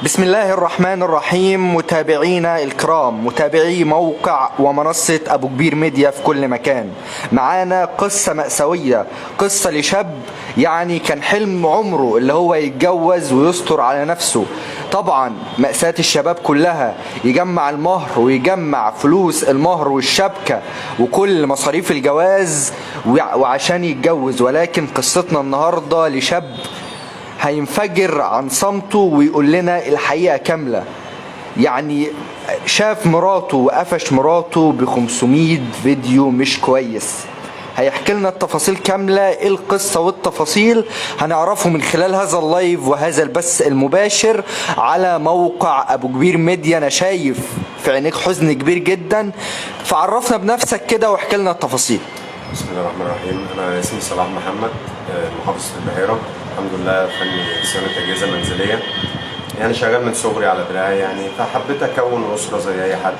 بسم الله الرحمن الرحيم. متابعينا الكرام، متابعي موقع ومنصة أبو كبير ميديا في كل مكان، معانا قصة مأساوية، قصة لشاب يعني كان حلم عمره اللي هو يتجوز ويستر على نفسه. طبعا مأساة الشباب كلها يجمع المهر ويجمع فلوس المهر والشبكة وكل مصاريف الجواز وعشان يتجوز، ولكن قصتنا النهاردة لشاب هينفجر عن صمته ويقول لنا الحقيقة كاملة. يعني شاف مراته وقفش مراته ب500 فيديو مش كويس. هيحكي لنا التفاصيل كاملة، ايه القصة والتفاصيل هنعرفه من خلال هذا اللايف وهذا البث المباشر على موقع ابو كبير ميديا. انا شايف في عينيك حزن كبير جدا، فعرفنا بنفسك كده واحكي لنا التفاصيل. بسم الله الرحمن الرحيم. انا اسمي صلاح محمد، محافظة البحيرة. الحمد لله فني صيانة أجهزة منزلية، يعني شغال من صغري على دراعي، يعني فحبيت أكون أسرة زي أي حد.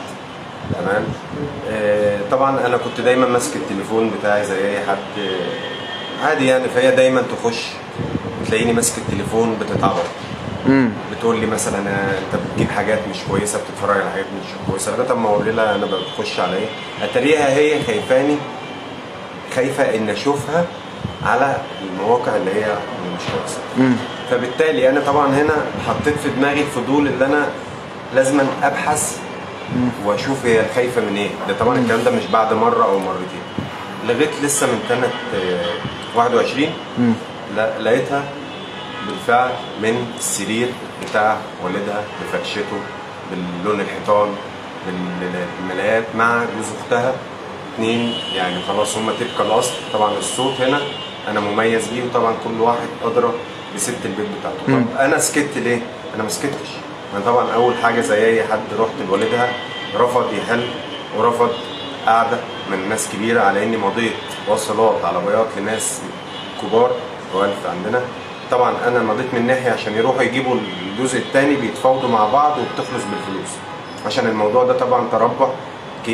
تمام. طبعا أنا كنت دايما ماسك التليفون بتاعي زي أي حد عادي، يعني فهي دايما تخش تلاقيني ماسك التليفون بتتعبط. بتقول لي مثلا انت بتجيب حاجات مش كويسه، بتتفرج على حاجات مش كويسه، لغايه اما اقول لها انا بخش على ايه، اتريقها هي خايفه ان اشوفها على المواقع اللي هي مش كويسه. فبالتالي انا طبعا هنا حطيت في دماغي الفضول اللي انا لازم ابحث واشوف هي خايفه من ايه. ده طبعا الكلام ده مش بعد مره او مرتين، لغايه لسه من سنه 21 لقيتها بالفعل من السرير بتاع والدها بفرشته باللون الحيطان بالملايات مع جوز اختها، اتنين يعني خلاص هما تبقى الاصل. طبعا الصوت هنا انا مميز بيه، وطبعا كل واحد ادرى بست البيت بتاعته. طب انا سكت ليه؟ انا ما سكتش. انا طبعا اول حاجه زي اي حد رحت لوالدها، رفض يحل ورفض قاعده من ناس كبيره، على اني مضيت وصلات على بياض لناس كبار والف عندنا. طبعا انا مضيت من ناحيه عشان يروحوا يجيبوا الجزء الثاني، بيتفاوضوا مع بعض وبتخلص بالفلوس، عشان الموضوع ده طبعا تربح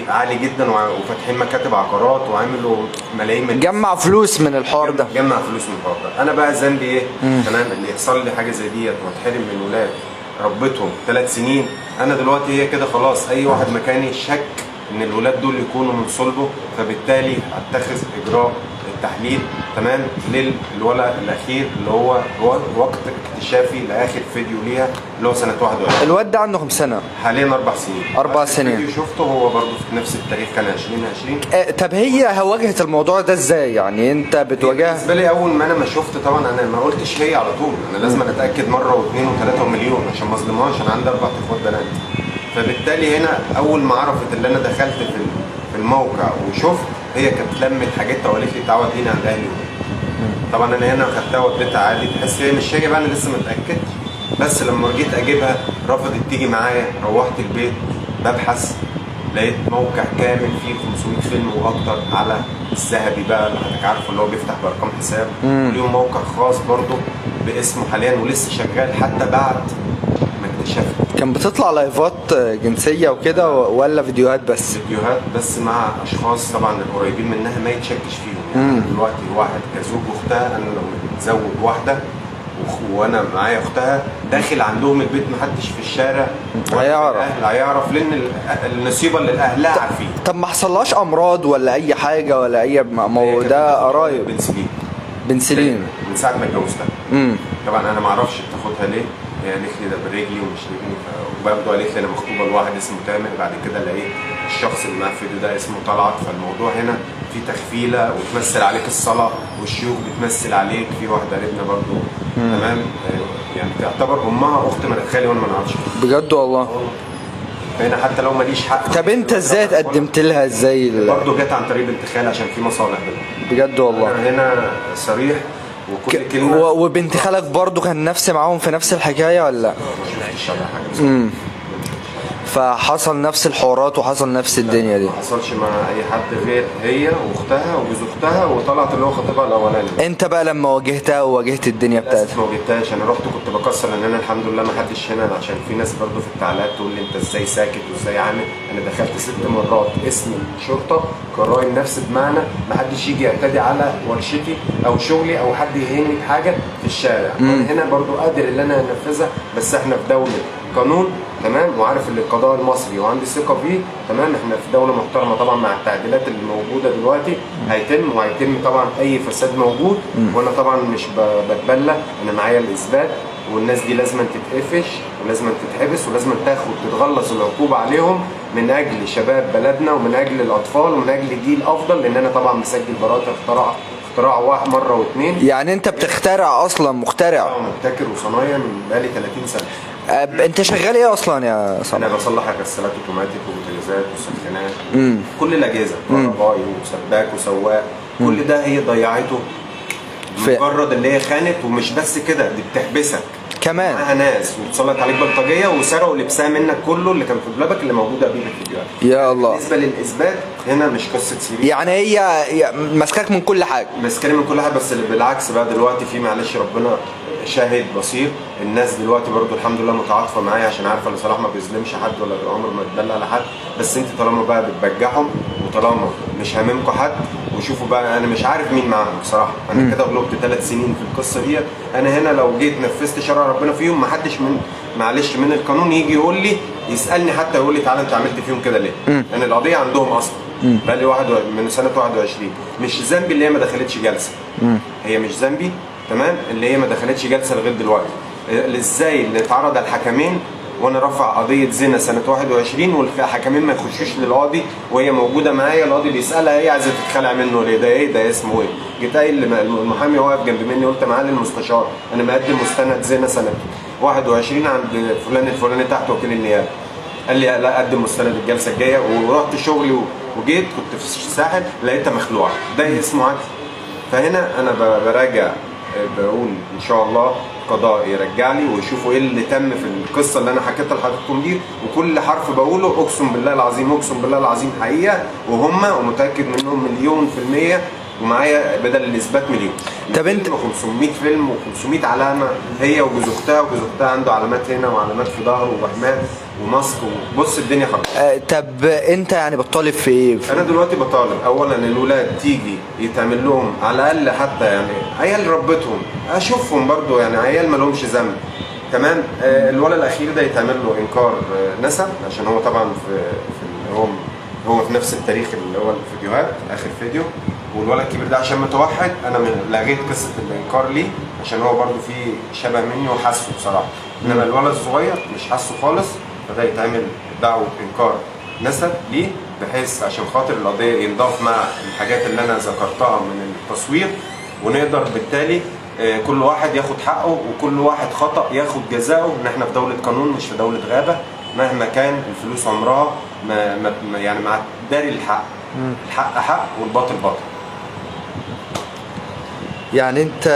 عالي جدا، وفاتحين مكاتب عقارات وعملوا ملايين من جمع فلوس من الحوار ده. جمع فلوس من الحوار ده. انا بقى ذنبي ايه؟ تمام، اللي يحصل لي حاجه زي ديت واتحرم من ولاد ربيتهم 3 سنين. انا دلوقتي هي كده خلاص، اي واحد مكاني شك ان الولاد دول يكونوا من صلبه، فبالتالي اتخذ اجراء التحليل تمام للولد الاخير اللي هو وقت اكتشافي لاخر فيديو ليها اللي هو سنه 21. الواد ده عنده كام سنه؟ حاليا 4 سنين. 4 سنين. الفيديو شفته هو برضه في نفس التاريخ، كان 2020. طب هي واجهت الموضوع ده ازاي؟ يعني انت بتواجهها؟ بالنسبه لي اول ما انا ما شفت، طبعا انا ما قلتش هي على طول، انا لازم اتاكد مره واثنين وثلاثه ومليون عشان ما اظلمهاش. انا عندي 4 اخوات بنات، فبالتالي هنا اول ما عرفت اللي انا دخلت في الموقع وشفت، هي كانت لمت حاجتها وقالت لي تعالى وديني عند اهلي. طبعا انا هنا خدتها وديتها عادي، تحس هي مش هي بقى، انا لسه ما اتاكدتش. بس لما جيت اجيبها رفضت تيجي معايا. روحت البيت ببحث، لقيت موقع كامل فيه 500 فيلم واكتر على الذهبي بقى اللي حضرتك عارفه، اللي هو بيفتح بارقام حساب. وليهم موقع خاص برضه باسمه حاليا ولسه شغال حتى بعد ما اكتشفت. كان بتطلع لايفات جنسيه وكده ولا فيديوهات بس؟ فيديوهات بس مع اشخاص طبعا القريبين منها ما يتشكش فيهم. يعني دلوقتي واحد كزوج اختها، انا لو متزوج واحده وانا معايا اختها داخل عندهم البيت، محدش في الشارع هيعرف لان النصيبه اللي الاهل عارفين. طب ما حصلهاش امراض ولا اي حاجه ولا اي ده قرايب؟ بنسلين من ساعه ما اتجوزتها. طبعا انا ما اعرفش بتاخدها ليه، هي قالت لي ده برجلي ومش رجلي، وبرضه قالت لي انا مخطوبه لواحد اسمه تامر. بعد كده لقيت الشخص اللي معاه في الفيديو ده اسمه طلعت. فالموضوع هنا في تخفيله وتمثل عليك الصلاه، والشيوخ بتمثل عليك. في واحده قريبنا برضه تمام، يعني تعتبر امها اخت من خالي وانا ما نعرفش. بجد والله؟ هنا حتى لو ماليش حق. طب انت ازاي اتقدمت لها؟ ازاي؟ برضه جت عن طريق بنت خالي عشان في مصالح بجد والله؟ انا هنا صريح وكل كلمه. وبنت خالك برضه كان معاهم في نفس الحكايه ولا؟ مش حاجه. فحصل نفس الحوارات وحصل نفس الدنيا دي. ما حصلش مع اي حد غير هي واختها وجوز اختها، وطلعت اللي هو خطيبها الاولاني. انت بقى لما واجهتها وواجهت الدنيا بتاعتها؟ ما واجهتهاش. انا رحت كنت بكسر ان انا الحمد لله ما حدش هنا، عشان في ناس برضو في التعليقات تقول لي انت ازاي ساكت وازاي عامل. انا دخلت 6 مرات اسم الشرطه قرائن نفس، بمعنى ما حدش يجي يعتدي على ورشتي او شغلي او حد يهيني بحاجه في الشارع. انا هنا برضو قادر ان انا انفذها، بس احنا في دوله قانون تمام، وعارف ان القضاء المصري وعندي ثقه فيه تمام. احنا في دوله محترمه طبعا، مع التعديلات اللي موجوده دلوقتي وهيتم طبعا اي فساد موجود. وانا طبعا مش بتبلى، انا معايا الاثبات، والناس دي لازم تتقفش ولازم تتحبس ولازم تتغلظ العقوبه عليهم من اجل شباب بلدنا ومن اجل الاطفال ومن اجل جيل افضل، لان انا طبعا مسجل براءه اختراع واحد مره واثنين. يعني انت بتخترع اصلا، مخترع؟ مبتكر وصنايع من بقالي 30 سنه. انت شغال ايه اصلا يا صلاح؟ انا بصلح غسالات اوتوماتيك وبوتاجازات وسخانات، كل الاجهزه، كهربائي وسباك وسواق، كل ده هي ضيعته. مجرد اللي هي خانت، ومش بس كده، دي بتحبسك كمان معاها ناس وتسلط عليك بلطجيه وسرقوا لبسها منك كله اللي كان في دولابك اللي موجوده بيه في الفيديوهات. يا الله. بالنسبه للاثبات هنا مش قصه سيري، يعني هي ماسكاك من كل حاجه، ماسكاني من كل حاجه. بس اللي بالعكس بقى دلوقتي في، معلش ربنا شاهد بصير، الناس دلوقتي برضو الحمد لله متعاطفه معايا، عشان عارفه ان صلاح ما بيظلمش حد ولا عمره ما اتدلى على حد. بس انت طالما بقى بتبجحهم وطالما مش هاممكم حد، وشوفوا بقى انا مش عارف مين معاهم بصراحه. انا كده غلبت 3 سنين في القصه ديت. انا هنا لو جيت نفذت شرع ربنا فيهم، ما حدش معلش من القانون يجي يقول لي، يسالني حتى يقول لي تعالى انت عملت فيهم كده ليه؟ لان القضيه عندهم اصلا بقى لي من سنه 21. مش ذنبي اللي هي ما دخلتش جلسه، هي مش ذنبي تمام اللي هي ما دخلتش جلسه لغايه دلوقتي. ازاي اللي اتعرض على الحكمين وانا رافع قضيه زنا سنه 21 والحكمين ما يخشوش للقاضي وهي موجوده معايا، القاضي بيسالها هي عايزه تتخلع منه ليه؟ ده ايه ده؟ اسمه ايه؟ جيت قايل المحامي واقف جنب مني، قلت معالي المستشار انا مقدم مستند زنا سنه 21 عند فلان الفلاني تحت وكيل النيابه. قال لي لا قدم مستند الجلسه الجايه. ورحت شغلي وجيت كنت في الساحل لقيتها مخلوعه، ده اسمه عدل. فهنا انا براجع بقول ان شاء الله القضاء يرجع لي ويشوفوا ايه اللي تم في القصه اللي انا حكيتها لحضراتكم دي، وكل حرف بقوله اقسم بالله العظيم اقسم بالله العظيم حقيقه، وهم ومتاكد منهم 100%، ومعايا بدل الاثبات مليون. طب انت 500 فيلم و500 علامه، هي وجوز اختها، وجوز اختها عنده علامات هنا وعلامات في ظهره ووهمات وماسك، وبص الدنيا خلاص. طب انت يعني بتطالب في ايه؟ انا دلوقتي بطالب اولا ان الولاد تيجي يتعمل لهم على الاقل، حتى يعني عيال ربتهم اشوفهم برضو، يعني عيال ما لهمش ذنب تمام. الولد الاخير ده يتعمل له انكار نسب، عشان هو طبعا هو في نفس التاريخ اللي هو الفيديوهات، اخر فيديو. والولد الكبير ده عشان متوحد انا لغيت قصه الانكار ليه، عشان هو برضو فيه شبه مني وحاسه بصراحه. انما الولد الصغير مش حاسه خالص، فده يتعمل دعوه انكار نسب ليه، بحيث عشان خاطر القضيه ينضاف مع الحاجات اللي انا ذكرتها من التصوير، ونقدر بالتالي كل واحد ياخد حقه وكل واحد خطأ ياخد جزاؤه. ان احنا في دولة قانون مش في دولة غابة. مهما كان الفلوس عمرها يعني مع داري الحق، الحق حق والباطل باطل. يعني انت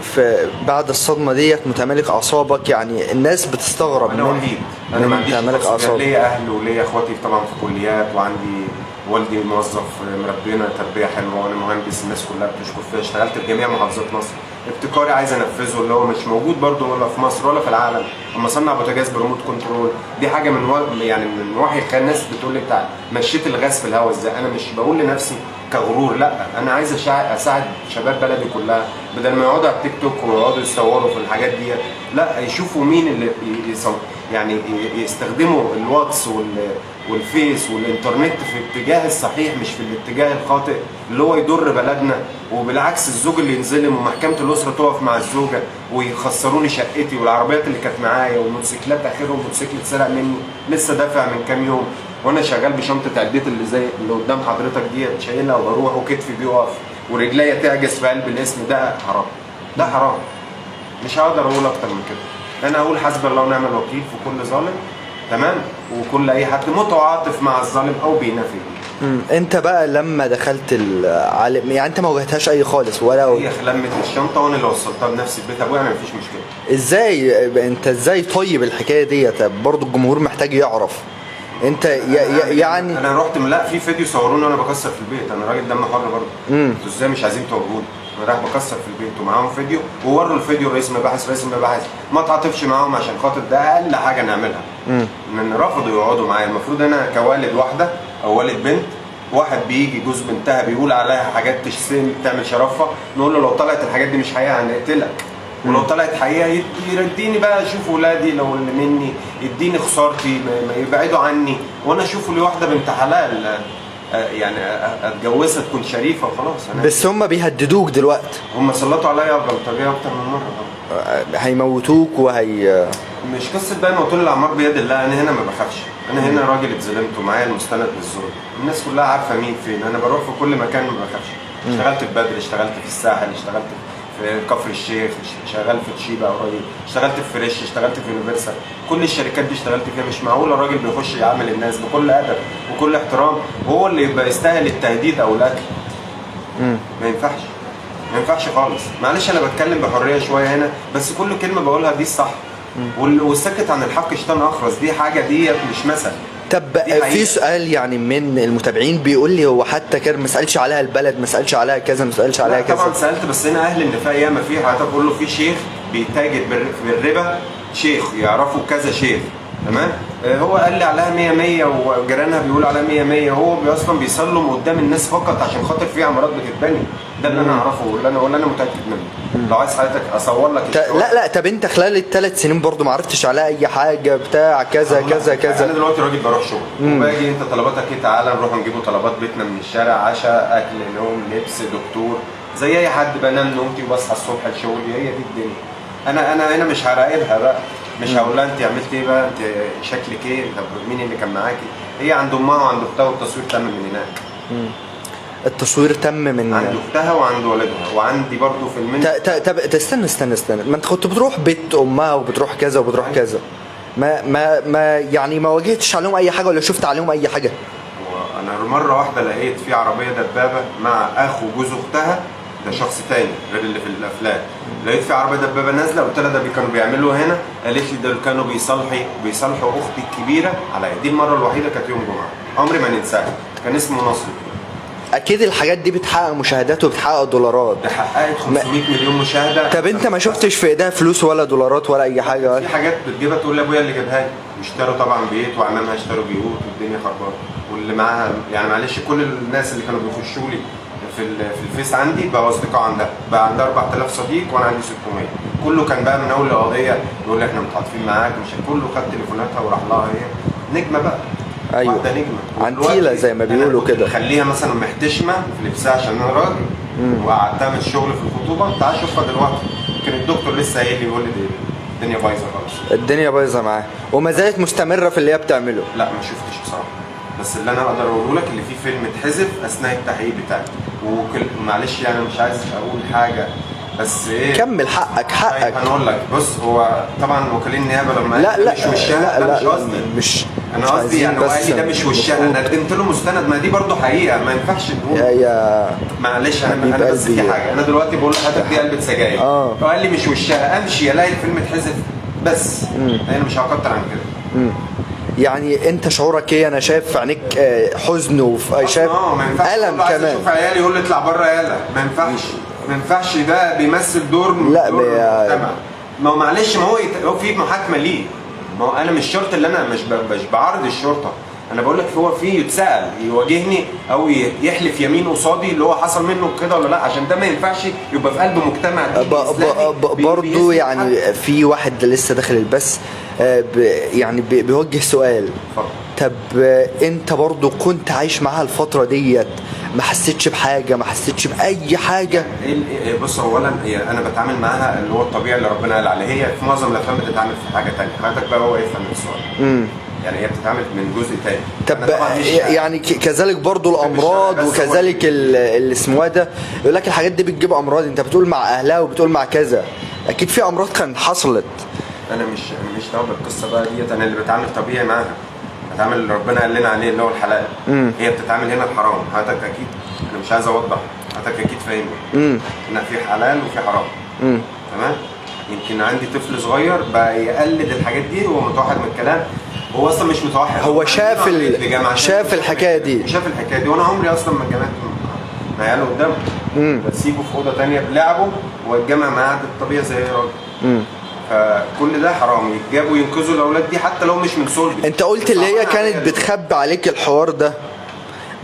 في بعد الصدمه ديت متمالك اعصابك؟ يعني الناس بتستغرب انا وحيد، انا ما عنديش متمالك اعصابك. ليا اهل وليا اخواتي طبعا في كليات، وعندي والدي موظف مربينا تربيه حلوه، وانا مهندس الناس كلها بتشكر فيا. اشتغلت في جميع محافظات مصر. ابتكاري عايز انفذه اللي هو مش موجود برضه ولا في مصر ولا في العالم. اما اصنع بوتاجاز بريموت كنترول، دي حاجه من وحي الخيال. الناس بتقول لي بتاع مشيت الغاز في الهواء ازاي. انا مش بقول لنفسي كغرور، لا انا عايز اساعد شباب بلدي كلها، بدل ما يقعدوا على التيك توك ويقعدوا يصوروا في الحاجات دي، لا يشوفوا مين اللي يعني يستخدموا الواتس والفيس والانترنت في الاتجاه الصحيح، مش في الاتجاه الخاطئ اللي هو يضر بلدنا. وبالعكس الزوج اللي ينظلم ومحكمه الاسره تقف مع الزوجه ويخسروني شقتي والعربيات اللي كانت معايا والموتوسيكلات. اخرهم موتوسيكل اتسرق مني لسه دافع من كام يوم، وانا شغال بشنطه عدتي اللي زي اللي قدام حضرتك ديت شايلها وبروح وكتفي بيقف ورجليا تعجز في قلب الاسم. ده حرام، ده حرام. مش هقدر اقول اكتر من كده. انا اقول حسبي الله ونعم الوكيل في كل ظالم تمام، وكل اي حد متعاطف مع الظالم او بينافي. انت بقى لما دخلت العالم يعني انت ما واجهتهاش اي خالص ولا هي لمت الشنطه وانا اللي وصلتها بنفسي البيت ابويا، انا مفيش مشكله. ازاي انت ازاي طيب الحكايه ديت؟ برضه الجمهور محتاج يعرف. انت يعني انا رحت لا في فيديو صوروني وانا بكسر في البيت، انا راجل دم حر برضه. انتوا ازاي مش عايزين توروني؟ انا رايح بكسر في البيت ومعاهم فيديو، ووروا الفيديو رئيس المباحث ما تعاطفش معاهم عشان خاطر ده اقل حاجه نعملها. ان رفضوا يقعدوا معايا. المفروض انا كوالد واحده او والد بنت، واحد بيجي جوز بنتها بيقول عليها حاجات تشتم تعمل شرفه، نقول له لو طلعت الحاجات دي مش حقيقه هنقتلك، ولو طلعت حقيقه يرديني بقى اشوف ولادي لو اللي مني، يديني خسارتي، ما يبعدوا عني، وانا اشوف لي واحده بنت حلال يعني اتجوزها تكون شريفه وخلاص. بس هم بيهددوك دلوقتي، هم سلطوا عليا بلطجيه اكتر من مره. هيموتوك مش قصه بقى موتوا لي الاعمار بيد الله. انا هنا ما بخافش، انا هنا راجل اتظلمت ومعايا المستند للظلم، الناس كلها عارفه مين فين، انا بروح في كل مكان ما بخافش. اشتغلت في بدر، اشتغلت في الساحل، اشتغلت في كفر الشيخ، شغال في تشيبا قريب، اشتغلت في فريش، اشتغلت في يونيفرسال، كل الشركات دي اشتغلت فيها. مش معقول الراجل بيخش يعامل الناس بكل ادب وكل احترام وهو اللي يبقى يستاهل التهديد او القتل. ما ينفعش، ما ينفعش خالص. معلش انا بتكلم بحريه شويه هنا، بس كل كلمه بقولها دي الصح، والسكت عن الحق شيطان اخرس، دي حاجه ديت مش مثل. طب في سؤال يعني من المتابعين بيقول لي هو حتى كان ما سالش عليها البلد، ما سالش عليها كذا، ما سالش عليها كذا. طبعا سالت، بس هنا اهل النفاق ياما في حضرتك بقول له في شيخ بيتاجر بالربا، شيخ يعرفوا كذا شيخ، تمام؟ هو قال لي عليها 100 100 وجيرانها بيقولوا عليها 100 100، هو اصلا بيسلم قدام الناس فقط عشان خاطر في عمارات بتتبني. ده اللي انا اعرفه واللي انا متاكد منه. لو عايز حضرتك اصور لك لا طب انت خلال ال3 سنين برضو ما عرفتش عليها اي حاجه بتاع كذا كذا كذا؟ انا دلوقتي راجل بروح شغل وباجي، انت طلباتك ايه؟ تعالى نروح نجيبوا طلبات بيتنا من الشارع، عشاء، اكل، نوم، لبس، دكتور، زي اي حد. بنام نومتي وبصحى الصبح لشغلي، هي دي الدنيا. انا هنا مش هراقبها بقى، مش هقول لها انت عملت ايه بقى، انت شكلك ايه، طب مين اللي كان معاكي. هي عند امها وعند اختها، والتصوير تم من هناك. التصوير تم من عند اختها وعند والدها وعندي برضو في المنزل. طب استنى، ما انت كنت بتروح بيت امها وبتروح كذا وبتروح كذا، ما يعني ما واجهتش عليهم اي حاجه ولا شفت عليهم اي حاجه؟ انا مره واحده لقيت في عربيه دبابه مع اخو جوز اختها، ده شخص تاني غير اللي في الافلام. لقيت في عربيه دبابه نازله، قلت لها ده كانوا بيعملوا هنا، قالت لي ده كانوا بيصالحوا اختي الكبيره عليا. دي المره الوحيده كانت يوم جمعه، عمري ما ننساها. كان اسمه نصر. اكيد الحاجات دي بتحقق مشاهدات وبتحقق دولارات. ده حققت 500 مليون مشاهده. طب انت ما شفتش في ايدها فلوس ولا دولارات ولا اي حاجه ولا؟ في حاجات بتجيبها تقول لابويا اللي جابها لي. اشتروا طبعا بيت، وعمامها اشتروا بيوت، والدنيا خربانه. واللي معاها يعني معلش كل الناس اللي كانوا بيخشوا لي في الفيس عندي بقى اصدقاء عندها، بقى عندها 4000 صديق وانا عندي 600. كله كان بقى من اول القضيه يقول لي احنا متعاطفين معاك، مش كله خد تليفوناتها وراح لها. هي نجمه بقى، ايوه واحده نجمه عنتيله زي ما بيقولوا كده. خليها مثلا محتشمه في لبسها عشان انا راجل، وقعدتها من الشغل في الخطوبه، تعال شوفها دلوقتي. كان الدكتور لسه قايل لي، بيقول لي الدنيا بايظه خالص. الدنيا بايظه معاه وما زالت مستمره في اللي هي بتعمله. لا ما شفتش بصراحه، بس اللي انا اقدر اقوله لك اللي فيه فيلم اتحذف اثناء التحقيق بتاعي. معلش يعني مش عايز اقول حاجه، بس ايه، كمل حقك. هنقول لك. بص، هو طبعا وكيل النيابه لما لا مش وشها، لا مش قصدي، مش انا قصدي يعني هو قال لي ده مش وشها، انا قدمت له مستند. ما دي برضه حقيقه، ما ينفعش نقول يا معلش. انا بس في حاجه، انا دلوقتي بقول لحضرتك دي علبه سجاير، فقال لي مش وشها، امشي الاقي الفيلم اتحذف بس. انا مش هكتر عن كده. يعني انت شعورك ايه؟ انا شايف في عينيك حزن وشايف الم كمان. شوف عيالي يقول لي اطلع بره يالا، ما ينفعش ده بيمثل دور لا المجتمع. ما هو معلش، ما هو في محاكمه ليه. ما هو انا مش شرط اللي انا مش بعارض الشرطه، انا بقول لك هو في يتسال يواجهني او يحلف يمين قصادي اللي هو حصل منه كده ولا لا، عشان ده ما ينفعش يبقى في قلب مجتمع برضه. يعني في واحد لسه داخل البث يعني بيوجه سؤال. طب انت برضه كنت عايش معاها الفتره ديت، ما حسيتش بحاجه؟ ما حسيتش باي حاجه؟ بص، اولا انا بتعامل معاها اللي هو الطبيعي اللي ربنا قال عليه. هي في معظم الافلام بتتعامل في حاجه ثانيه، حضرتك بقى هو يفهم السؤال. يعني هي بتتعامل من جزء تاني. طب يعني كذلك برضو الامراض وكذلك اللي اسمه ده، يقول لك الحاجات دي بتجيب امراض. انت بتقول مع اهلها وبتقول مع كذا، اكيد في امراض كانت حصلت. انا مش دعوه بالقصه بقى ديت، انا اللي بتعامل طبيعي معاها، بتعامل اللي ربنا قال لنا عليه اللي هو الحلال. هي بتتعامل هنا الحرام. حضرتك اكيد، انا مش عايز اوضح، حضرتك اكيد فاهمني ان في حلال وفي حرام. تمام. يمكن عندي طفل صغير بقى يقلد الحاجات دي وهو متوحد من الكلام. هو اصلا مش متوحد، هو شاف شاف الحكايه دي. شاف الحكايه دي، وانا عمري اصلا ما اتجمعت مع عياله قدامه. بسيبه في اوضه ثانيه بلعبه واتجمع معاه قعده طبيعي زي راجل. فكل ده حرام، يتجابوا ينقذوا الاولاد دي حتى لو مش من صلبي. انت قلت اللي هي كانت بتخبي عليك الحوار ده،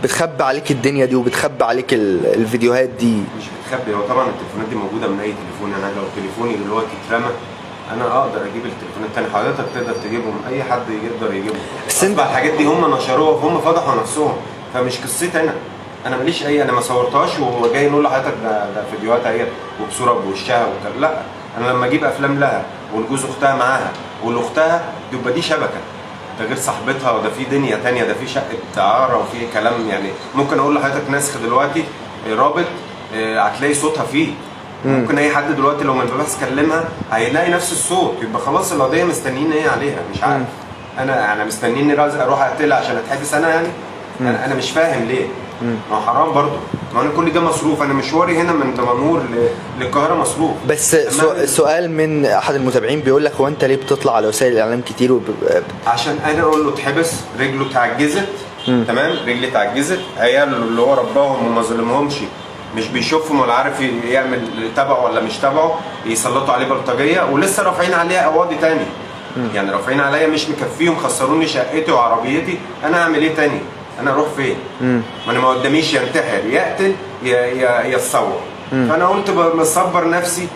بتخبي عليك الدنيا دي وبتخبي عليك الفيديوهات دي. مش بتخبي، هو طبعا التليفونات دي موجوده من اي تليفون. انا لو تليفوني دلوقتي اترمى انا اقدر اجيب التليفون التاني، حضرتك تقدر تجيبهم، اي حد يقدر يجيبهم. بس الحاجات دي هم نشروها وهم فضحوا نفسهم، فمش قصتي انا ماليش انا ما صورتهاش وجاي نقول لحضرتك ده فيديوهات اهي وبصوره بوشها وكده. لا، انا لما اجيب افلام لها والجوز اختها معاها والاختها يبقى دي شبكه، ده غير صاحبتها، وده في دنيا تانية، ده في شقه دعاره وفي كلام. يعني ممكن اقول لحضرتك نسخ دلوقتي رابط هتلاقي صوتها فيه. ممكن اي حد دلوقتي لو من البحث كلمها هيلاقي نفس الصوت، يبقى خلاص القضيه مستنيين ايه عليها. مش عارف انا مستنيني اروح اقتلها عشان اتحبس انا يعني. انا مش فاهم ليه. ما هو حرام برضه، ما انا كل ده مصروف، انا مشواري هنا من دمنهور للقاهره مصروف. بس سؤال من احد المتابعين بيقول لك هو انت ليه بتطلع على وسائل الاعلام كتير عشان انا اقول له اتحبس، رجله اتعجزت. تمام، رجلي اتعجزت، عياله اللي هو رباهم وما ظلمهمش مش بيشوفهم ولا عارف يعمل تبعه ولا مش تبعه، يسلطوا عليه بلطجيه ولسه رافعين عليها قواضي تاني. يعني رافعين عليا مش مكفيهم، خسروني شقتي وعربيتي، انا اعمل ايه تاني؟ انا اروح فين؟ ما انا ما قداميش ينتحر يقتل يتصور. فانا قلت بصبر نفسي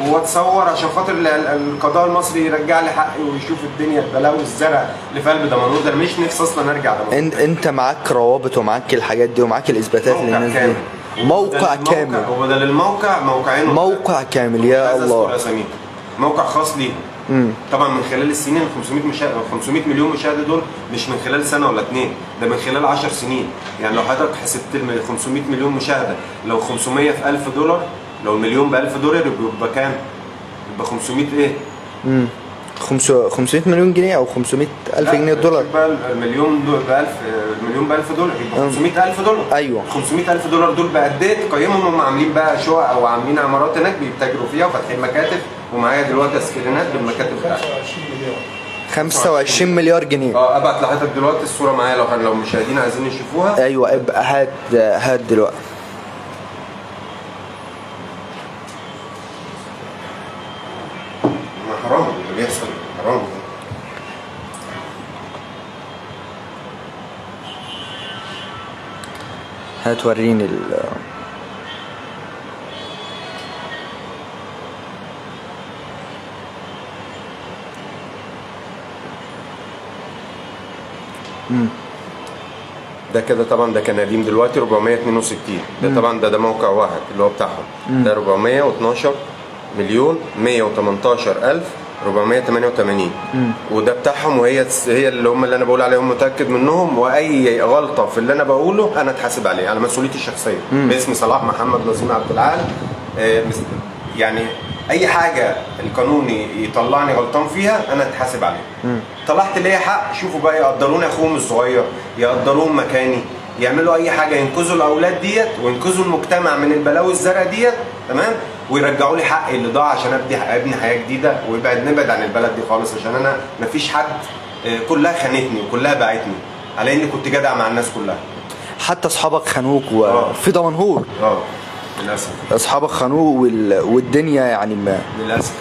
واتصور عشان خاطر القضاء المصري يرجع لي حقي ويشوف الدنيا البلاوي الزرع اللي في قلب دمنهور ده. مش نفسي اصلا ارجع دمنهور. انت معاك روابط ومعاك الحاجات دي ومعاك الاثباتات للناس دي. موقع كامل، وبدل الموقع موقعين، موقع كامل. يا الله، موقع خاص ليه. طبعا من خلال السنين 500 مليون مشاهده دول مش من خلال سنه ولا اتنين، ده من خلال 10 سنين. يعني لو حضرتك حسبت 500 مليون مشاهده، لو 500 في 1000 دولار، لو المليون ب 1000 دولار يبقى كام؟ يبقى 500 ايه؟ 500 مليون جنيه او 500 الف جنيه دولار. المليون ب 1000، المليون ب 1000 دولار يبقى 500 الف دولار. ايوه، 500 الف دولار دول بقد ايه تقيمهم؟ هم عاملين بقى شقق او عاملين عمارات هناك بيتاجروا فيها وفاتحين مكاتب، ومعايا دلوقتي سكرينات بالمكاتب بتاعتهم. 25 مليار جنيه. ابعت لحضرتك دلوقتي الصوره معايا لو مشاهدين عايزين يشوفوها. ايوه، ابقى هات دلوقتي. حرام اللي بيحصل، حرام. هتوريني ده كده طبعا، ده كان قديم دلوقتي 462. ده طبعا ده موقع واحد اللي هو بتاعهم. ده 412 مليون 118 ألف 488. وده بتاعهم، وهي اللي هم اللي انا بقول عليهم متاكد منهم، واي غلطه في اللي انا بقوله انا اتحاسب عليه على مسؤوليتي الشخصيه باسم صلاح محمد نظيم عبد العال. يعني اي حاجه القانوني يطلعني غلطان فيها انا اتحاسب عليه. طلعت ليا حق، شوفوا بقى يقدروني اخوهم الصغير، يقدروهم مكاني، يعملوا اي حاجه ينقذوا الاولاد ديت وينقذوا المجتمع من البلاوي الزرقاء ديت. تمام، ويرجعوا لي حقي اللي ضاع عشان ابني حياه جديده، نبعد عن البلد دي خالص، عشان انا مفيش حد، كلها خانتني وكلها باعتني على اني كنت جدع مع الناس كلها. حتى اصحابك خانوك في دمنهور. للاسف اصحابك خانوك والدنيا يعني للاسف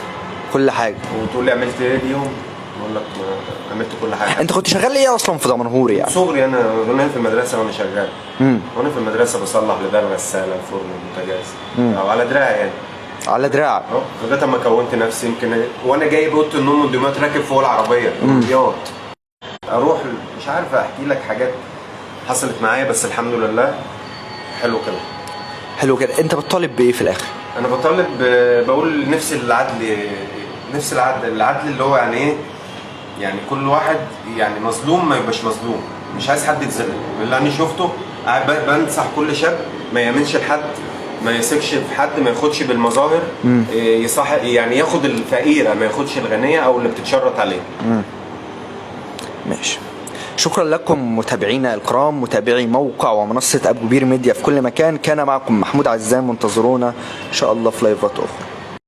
كل حاجه. وتقول لي عملت ايه اليوم؟ اقول لك عملت كل حاجه. انت كنت شغال ايه اصلا في دمنهور يعني؟ صغري انا في المدرسه وانا شغال. وانا في المدرسه بصلح لباب غساله فرن بوتاجاز او على دراعي يعني. على دراعك؟ لغايه ما كونت نفسي. يمكن وانا جايب اوضه النوم من دمياط راكب فوق العربيه دمياط، اروح مش عارف احكي لك حاجات حصلت معايا، بس الحمد لله حلو كده. حلو كده. انت بتطالب بايه في الاخر؟ انا بطالب، بقول نفسي العدل، نفسي العدل اللي هو يعني ايه، يعني كل واحد يعني مظلوم ما يبقاش مظلوم. مش عايز حد يتظلم. اللي انا شفته بنصح كل شاب ما يامنش لحد، ما يثقش في حد، ما ياخدش بالمظاهر، يصح يعني ياخد الفقيره ما ياخدش الغنيه او اللي بتتشرط عليه. ماشي، شكرا لكم متابعينا الكرام، متابعي موقع ومنصة أبو كبير ميديا في كل مكان. كان معكم محمود عزام، منتظرونا إن شاء الله في لايفات أخرى.